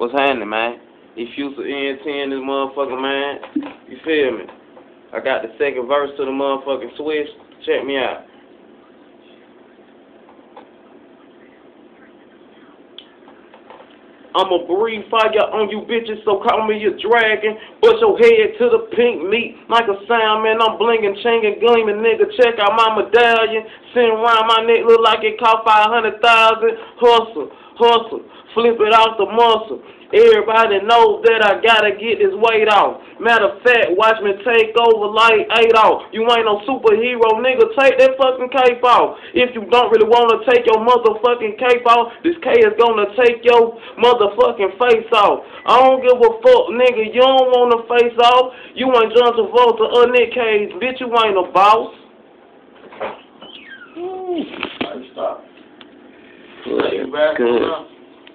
What's happening, man? If you ENT this motherfucker, man. You feel me? I got the second verse to the motherfucking switch. Check me out. I'ma breathe fire on you bitches, so call me a dragon. Bust your head to the pink meat like a sound, man. I'm blinging, chinging, gleaming, nigga. Check out my medallion. Sitting around my neck, look like it cost 500,000. Hustle, hustle, flip it off the muscle. Everybody knows that I gotta get this weight off. Matter of fact, watch me take over like Adolf. You ain't no superhero, nigga. Take that fucking cape off. If you don't really wanna take your motherfucking cape off, this K is gonna take your motherfucking face off. I don't give a fuck, nigga. You don't wanna face off. You ain't John Travolta or Nick Cage, bitch. You ain't a boss. Stop. Good.